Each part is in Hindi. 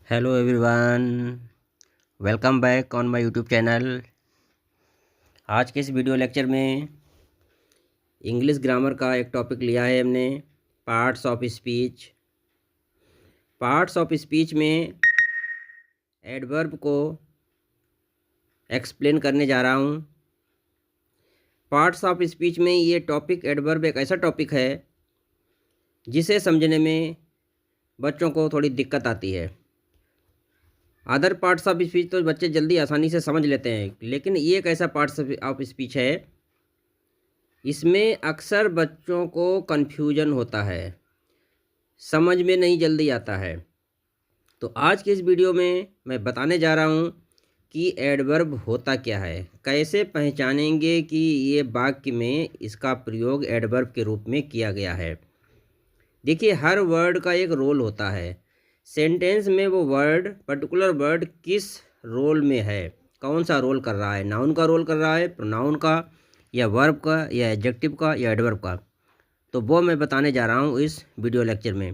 Hello everyone, welcome back on my YouTube channel. आज के इस वीडियो लेक्चर में इंग्लिश ग्रामर का एक टॉपिक लिया है हमने, parts of speech. Parts of speech में एडवर्ब को एक्सप्लेन करने जा रहा हूँ। पार्ट्स ऑफ स्पीच में ये टॉपिक एडवर्ब एक ऐसा टॉपिक है जिसे समझने में बच्चों को थोड़ी दिक्कत आती है। अदर पार्ट्स ऑफ स्पीच तो बच्चे जल्दी आसानी से समझ लेते हैं, लेकिन ये एक ऐसा पार्ट्स ऑफ स्पीच है, इसमें अक्सर बच्चों को कन्फ्यूजन होता है, समझ में नहीं जल्दी आता है। तो आज के इस वीडियो में मैं बताने जा रहा हूँ कि एडवर्ब होता क्या है, कैसे पहचानेंगे कि ये वाक्य में इसका प्रयोग एडवर्ब के रूप में किया गया है। देखिए, हर वर्ड का एक रोल होता है। सेंटेंस में वो वर्ड, पर्टिकुलर वर्ड किस रोल में है, कौन सा रोल कर रहा है, नाउन का रोल कर रहा है, प्रोनाउन का, या वर्ब का, या एडजेक्टिव का, या एडवर्ब का। तो वो मैं बताने जा रहा हूँ इस वीडियो लेक्चर में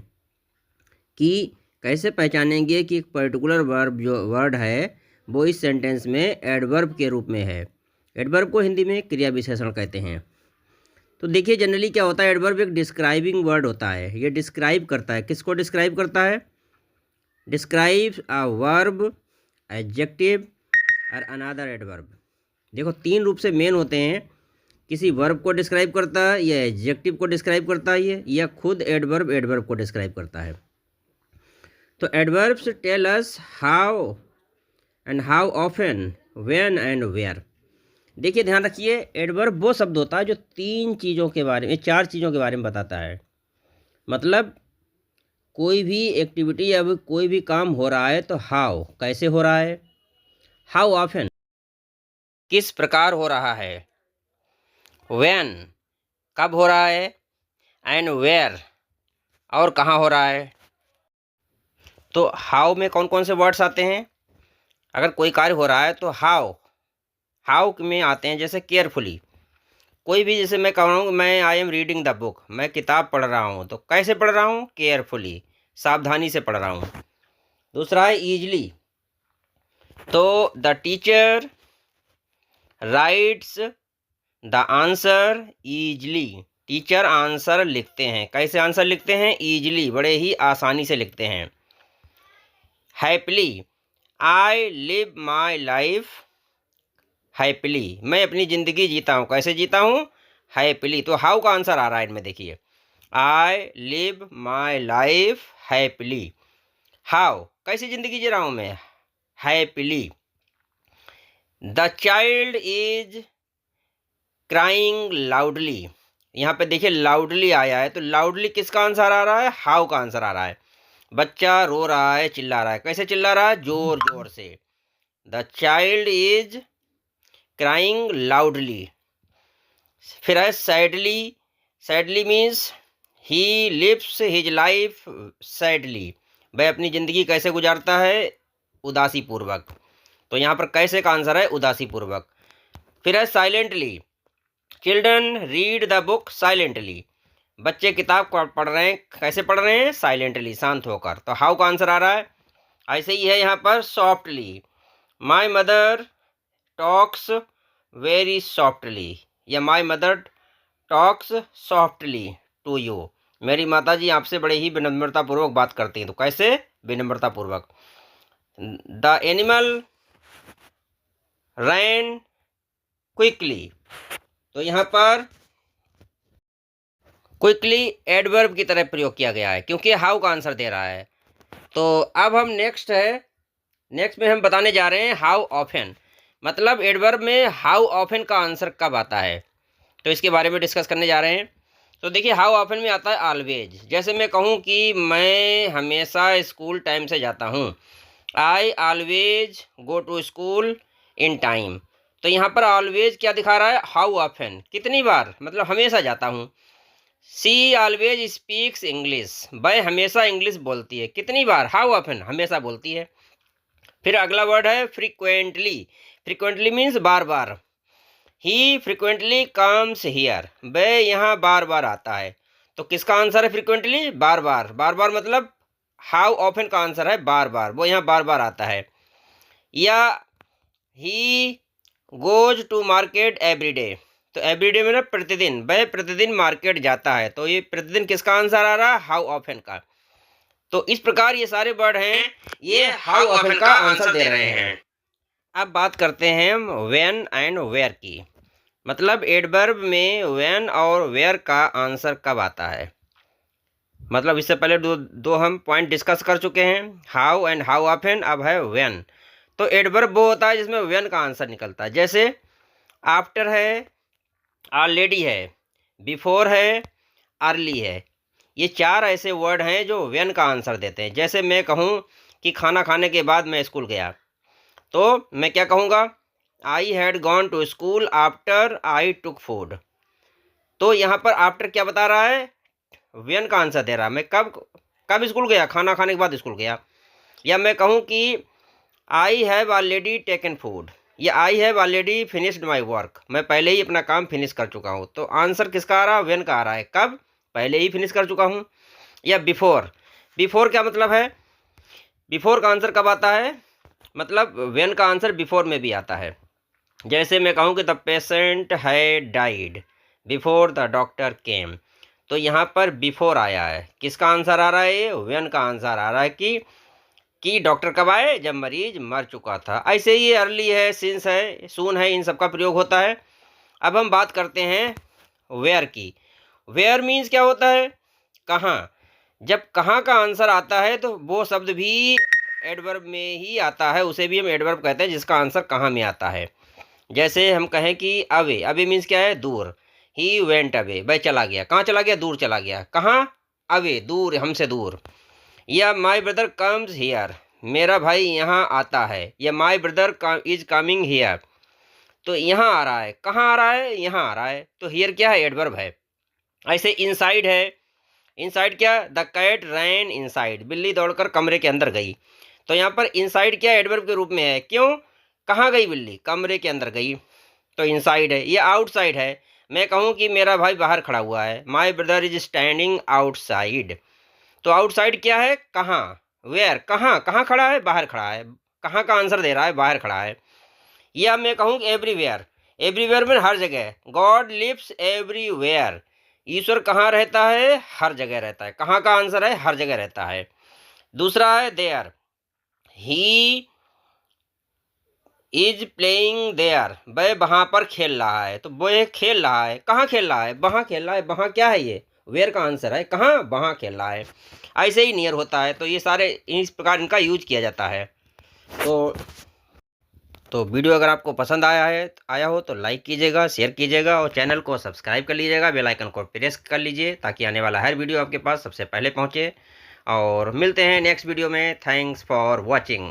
कि कैसे पहचानेंगे कि एक पर्टिकुलर वर्ब जो वर्ड है वो इस सेंटेंस में एडवर्ब के रूप में है। एडवर्ब को हिंदी में क्रिया विशेषण कहते हैं। तो देखिए, जनरली क्या होता है, एडवर्ब एक डिस्क्राइबिंग वर्ड होता है। ये डिस्क्राइब करता है, किसको डिस्क्राइब करता है? डिस्क्राइब्स अ वर्ब, एडजेक्टिव और अनदर एडवर्ब। देखो, तीन रूप से मेन होते हैं। किसी वर्ब को डिस्क्राइब करता है, या एडजेक्टिव को डिस्क्राइब करता है, या खुद एडवर्ब को डिस्क्राइब करता है। तो adverbs tell us how and how often, when and where. देखिए, ध्यान रखिए, एडवर्ब वो शब्द होता है जो तीन चीज़ों के बारे में, चार चीज़ों के बारे में बताता है। मतलब कोई भी एक्टिविटी या कोई भी काम हो रहा है तो हाउ, कैसे हो रहा है, हाउ ऑफन, किस प्रकार हो रहा है, व्हेन, कब हो रहा है, एंड वेयर, और कहाँ हो रहा है। तो हाउ में कौन कौन से वर्ड्स आते हैं? अगर कोई कार्य हो रहा है तो हाउ, हाउ में आते हैं जैसे केयरफुली। कोई भी, जैसे मैं कह रहा हूँ मैं I am reading the book, मैं किताब पढ़ रहा हूँ, तो कैसे पढ़ रहा हूँ? केयरफुली, सावधानी से पढ़ रहा हूँ। दूसरा है ईजली। तो the teacher rights the answer easily. Teacher answer लिखते हैं, कैसे आंसर लिखते हैं? ईजली, बड़े ही आसानी से लिखते हैं। Happily, I live my life happily, मैं अपनी ज़िंदगी जीता हूँ, कैसे जीता हूँ? हैप्पीली। तो हाउ का आंसर आ रहा है इनमें, देखिए, I live my life happily. How, कैसी ज़िंदगी जी रहा हूँ मैं? Happily. The child is crying loudly. यहाँ पे देखिए लाउडली आया है, तो लाउडली किसका आंसर आ रहा है? हाउ का आंसर आ रहा है। बच्चा रो रहा है, चिल्ला रहा है, कैसे चिल्ला रहा है? जोर जोर से। The child is crying loudly. फिर है sadly. Sadly means he lives his life sadly, वह अपनी ज़िंदगी कैसे गुजारता है? उदासी पूर्वक। तो यहाँ पर कैसे का आंसर है? उदासी पूर्वक। फिर है silently. Children read the book silently, बच्चे किताब पढ़ रहे हैं, कैसे पढ़ रहे हैं? साइलेंटली, शांत होकर। तो हाउ का आंसर आ रहा है। ऐसे ही है यहाँ पर softly. My mother talks very softly, या my mother talks softly to you, मेरी माता जी आपसे बड़े ही विनम्रतापूर्वक बात करती हैं, तो कैसे? विनम्रतापूर्वक। The animal ran quickly. तो यहाँ पर क्विकली एडवर्ब की तरह प्रयोग किया गया है, क्योंकि हाउ का आंसर दे रहा है। तो अब हम नेक्स्ट में हम बताने जा रहे हैं हाउ ऑफन। मतलब एडवर्ब में हाउ ऑफन का आंसर कब आता है, तो इसके बारे में डिस्कस करने जा रहे हैं। तो देखिए, हाउ ऑफन में आता है ऑलवेज। जैसे मैं कहूँ कि मैं हमेशा स्कूल टाइम से जाता हूँ, I always go to school in time. तो यहाँ पर ऑलवेज क्या दिखा रहा है? हाउ ऑफन, कितनी बार, मतलब हमेशा जाता हूँ। सी ऑलवेज स्पीक्स इंग्लिश, वह हमेशा इंग्लिश बोलती है, कितनी बार? हाउ ऑफन, हमेशा बोलती है। फिर अगला वर्ड है frequently. Frequently means bar bar. He frequently comes here, वह यहाँ बार बार आता है। तो किसका आंसर है? फ्रीक्वेंटली, बार बार। बार बार मतलब हाउ ऑफन का आंसर है बार बार, वो यहाँ बार बार आता है। या he goes to market every day, तो एवरी डे में ना प्रतिदिन, वह प्रतिदिन मार्केट जाता है, तो ये प्रतिदिन किसका आंसर आ रहा है, हाउ ऑफन का। तो इस प्रकार ये सारे वर्ड हैं, ये हाउ ऑफन का आंसर दे रहे हैं। अब बात करते हैं हम व्हेन एंड वेयर की, मतलब एडवर्ब में व्हेन और वेयर का आंसर कब आता है। मतलब इससे पहले दो हम पॉइंट डिस्कस कर चुके हैं, हाउ एंड हाउ ऑफन, अब है व्हेन। तो एडवर्ब वो होता है जिसमें व्हेन का आंसर निकलता है, जैसे आफ्टर है, ऑलरेडी है, बिफोर है, अर्ली है। ये चार ऐसे वर्ड हैं जो व्हेन का आंसर देते हैं। जैसे मैं कहूँ कि खाना खाने के बाद मैं स्कूल गया, तो मैं क्या कहूँगा, I had gone to school after I took food. तो यहाँ पर आफ्टर क्या बता रहा है, व्हेन का आंसर दे रहा है, मैं कब स्कूल गया, खाना खाने के बाद स्कूल गया। या मैं कहूँ कि I have already taken food, या I have already finished my work, मैं पहले ही अपना काम फिनिश कर चुका हूँ। तो आंसर किसका आ रहा है, व्हेन का आ रहा है, कब, पहले ही फिनिश कर चुका हूँ। या बिफोर, बिफोर क्या मतलब है, बिफोर का आंसर कब आता है, मतलब व्हेन का आंसर बिफोर में भी आता है। जैसे मैं कहूँ कि द पेशेंट है डाइड बिफोर द डॉक्टर केम, तो यहाँ पर बिफोर आया है, किसका आंसर आ रहा है, ये व्हेन का आंसर आ रहा है कि डॉक्टर कब आए, जब मरीज मर चुका था। ऐसे ही अर्ली है, सिंस है, सून है, इन सब का प्रयोग होता है। अब हम बात करते हैं वेयर की। वेयर मीन्स क्या होता है, कहाँ। जब कहाँ का आंसर आता है तो वो शब्द भी एडवर्ब में ही आता है, उसे भी हम एडवर्ब कहते हैं जिसका आंसर कहाँ में आता है। जैसे हम कहें कि अवे, अवे मीन्स क्या है, दूर। ही वेंट अवे, वह चला गया, कहाँ चला गया, दूर चला गया, कहाँ, अवे, दूर, हमसे दूर। या माई ब्रदर कम्स हियर, मेरा भाई यहाँ आता है। या my brother is coming here, तो यहाँ आ रहा है, कहाँ आ रहा है, यहाँ आ रहा है, तो हियर क्या है, एडवर्ब है। ऐसे इनसाइड है, इनसाइड क्या, द कैट रैन इनसाइड, बिल्ली दौड़कर कमरे के अंदर गई। तो यहाँ पर इनसाइड क्या एडवर्ब के रूप में है, क्यों, कहाँ गई बिल्ली, कमरे के अंदर गई, तो इनसाइड है। ये आउटसाइड है, मैं कहूँ कि मेरा भाई बाहर खड़ा हुआ है, my brother is standing outside, तो आउटसाइड क्या है, कहाँ, वेयर, कहाँ, कहाँ खड़ा है, बाहर खड़ा है, कहाँ का आंसर दे रहा है, बाहर खड़ा है। या मैं कहूँ एवरीवेयर, एवरीवेयर में हर जगह, गॉड लिव्स एवरीवेयर, ईश्वर कहाँ रहता है, हर जगह रहता है, कहाँ का आंसर है, हर जगह रहता है। दूसरा है there, he is playing there, वह वहाँ पर खेल रहा है, तो वह खेल रहा है, कहाँ खेल रहा है, वहाँ खेल रहा है, वहाँ क्या है, ये वेयर का आंसर है, कहाँ, वहाँ खेल रहा है। ऐसे ही नियर होता है, तो ये सारे इस प्रकार इनका यूज किया जाता है। तो वीडियो अगर आपको पसंद आया हो तो लाइक कीजिएगा, शेयर कीजिएगा और चैनल को सब्सक्राइब कर लीजिएगा, बेल आइकन को प्रेस कर लीजिए ताकि आने वाला हर वीडियो आपके पास सबसे पहले पहुंचे। और मिलते हैं नेक्स्ट वीडियो में। Thanks for watching.